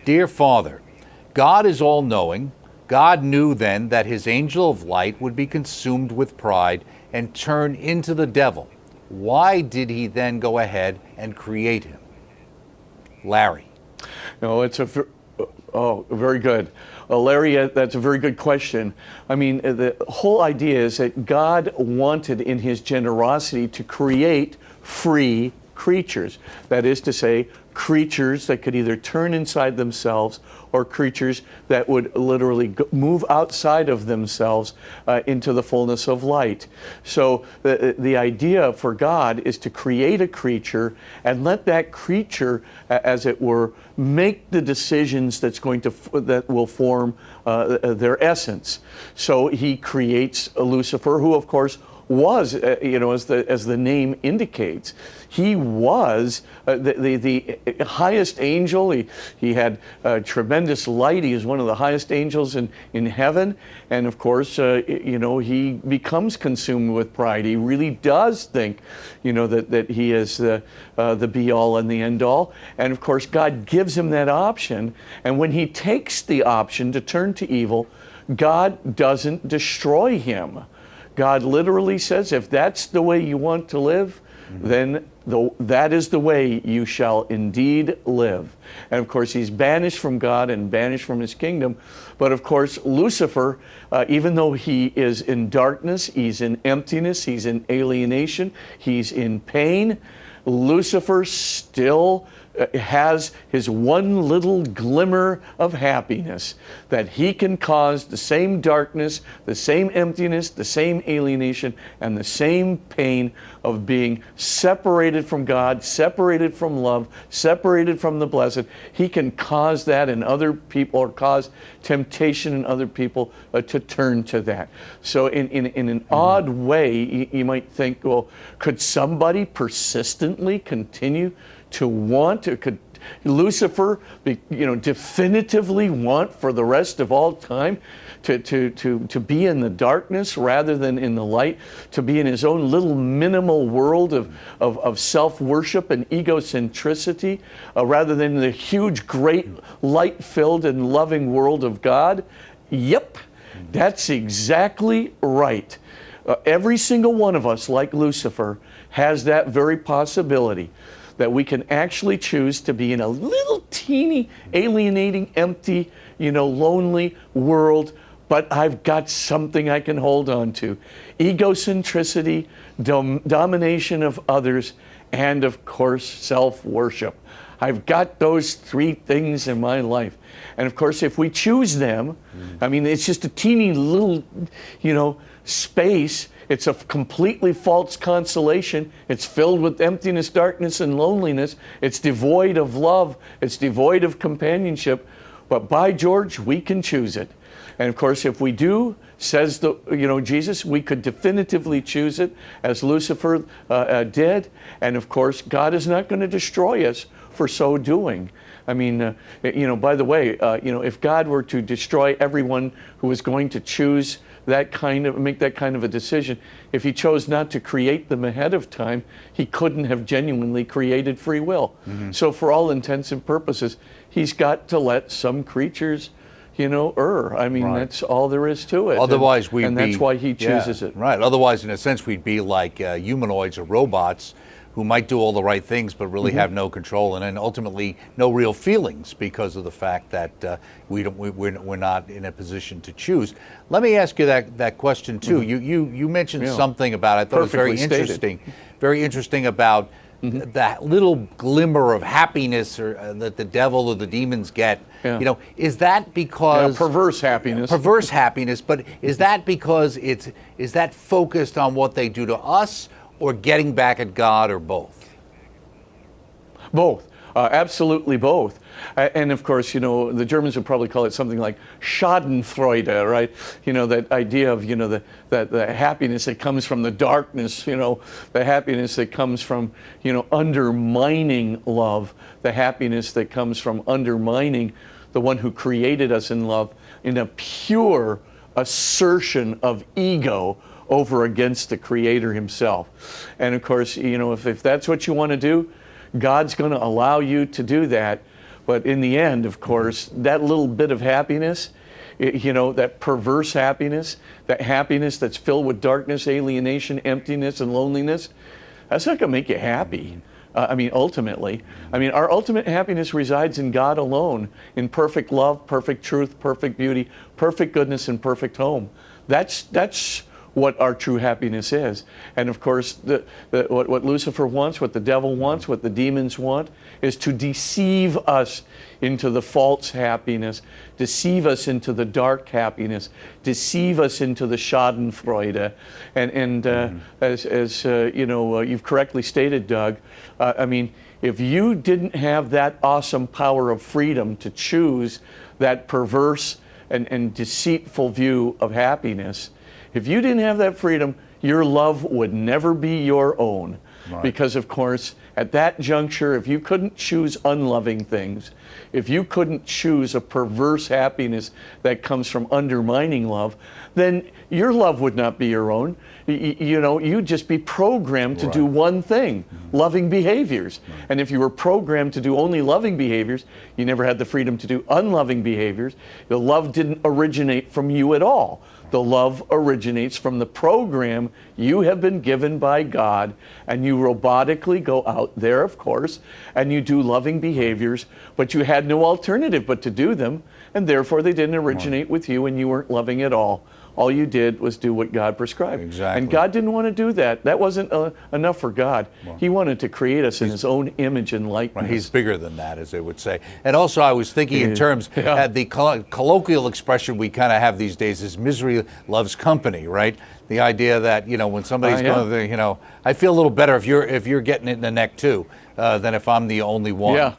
Dear Father, God is all-knowing. God knew then that his angel of light would be consumed with pride and turn into the devil. Why did he then go ahead and create him? Larry. No, it's very good. Larry, that's a very good question. I mean, the whole idea is that God wanted in his generosity to create free creatures. That is to say, creatures that could either turn inside themselves or creatures that would literally move outside of themselves into the fullness of light. So the idea for God is to create a creature and let that creature, as it were, make the decisions that will form their essence. So he creates Lucifer, who of course was, as the name indicates, he was the highest angel. He had tremendous light. He is one of the highest angels in heaven. And of course, he becomes consumed with pride. He really does think, that he is the be-all and the end-all. And of course, God gives him that option. And when he takes the option to turn to evil, God doesn't destroy him. God literally says, if that's the way you want to live, then that is the way you shall indeed live. And of course, he's banished from God and banished from his kingdom. But of course, Lucifer, even though he is in darkness, he's in emptiness, he's in alienation, he's in pain, Lucifer still has his one little glimmer of happiness, that he can cause the same darkness, the same emptiness, the same alienation, and the same pain of being separated from God, separated from love, separated from the blessed. He can cause that in other people, or cause temptation in other people to turn to that. So in an odd way, you might think, well, could somebody persistently continue to want to, could Lucifer definitively want for the rest of all time to be in the darkness rather than in the light, to be in his own little minimal world of self-worship and egocentricity rather than the huge, great, light-filled and loving world of God? Yep, that's exactly right. Every single one of us, like Lucifer, has that very possibility, that we can actually choose to be in a little teeny, alienating, empty, lonely world, but I've got something I can hold on to. Egocentricity, domination of others, and of course, self-worship. I've got those three things in my life. And of course, if we choose them, I mean, it's just a teeny little, space. It's a completely false consolation. It's filled with emptiness, darkness, and loneliness. It's devoid of love. It's devoid of companionship. But by George, we can choose it. And of course, if we do, says Jesus, we could definitively choose it, as Lucifer did. And of course, God is not going to destroy us for so doing. I mean, by the way, if God were to destroy everyone who was going to choose make that kind of a decision, if he chose not to create them ahead of time, he couldn't have genuinely created free will. So for all intents and purposes, he's got to let some creatures, err. I mean, that's all there is to it. Otherwise, that's why he chooses it. Right. Otherwise, in a sense, we'd be like humanoids or robots who might do all the right things but really have no control and then ultimately no real feelings because of the fact that we're not in a position to choose. Let me ask you that question too. You mentioned something about, I thought it was very interesting. Very interesting about that little glimmer of happiness that the devil or the demons get. Is that because perverse happiness? Perverse happiness, but is that because is that focused on what they do to us, or getting back at God, or both? Both. Absolutely both. And of course, the Germans would probably call it something like Schadenfreude, right? That idea of, the happiness that comes from the darkness, the happiness that comes from, undermining love, the happiness that comes from undermining the one who created us in love in a pure assertion of ego over against the Creator himself. And of course, if that's what you want to do, God's going to allow you to do that. But in the end, of course, that little bit of happiness, that perverse happiness, that happiness that's filled with darkness, alienation, emptiness, and loneliness, that's not going to make you happy. Ultimately. Our ultimate happiness resides in God alone, in perfect love, perfect truth, perfect beauty, perfect goodness, and perfect home. That's what our true happiness is. And of course, what Lucifer wants, what the devil wants, what the demons want, is to deceive us into the false happiness, deceive us into the dark happiness, deceive us into the Schadenfreude. And as you've correctly stated, Doug, if you didn't have that awesome power of freedom to choose that perverse and deceitful view of happiness, if you didn't have that freedom, your love would never be your own. Right. Because, of course, at that juncture, if you couldn't choose unloving things, if you couldn't choose a perverse happiness that comes from undermining love, then your love would not be your own. You'd just be programmed to do one thing, loving behaviors. Right. And if you were programmed to do only loving behaviors, you never had the freedom to do unloving behaviors. The love didn't originate from you at all. The love originates from the program you have been given by God, and you robotically go out there, of course, and you do loving behaviors, but you had no alternative but to do them, and therefore they didn't originate with you, and you weren't loving at all. All you did was do what God prescribed. Exactly. And God didn't want to do that. That wasn't enough for God. He wanted to create us in His own image and likeness. Right. He's bigger than that, as they would say. And also, I was thinking in terms, the colloquial expression we kind of have these days is misery loves company, right? The idea that, when somebody's going to, I feel a little better if you're getting it in the neck too, than if I'm the only one. Yeah.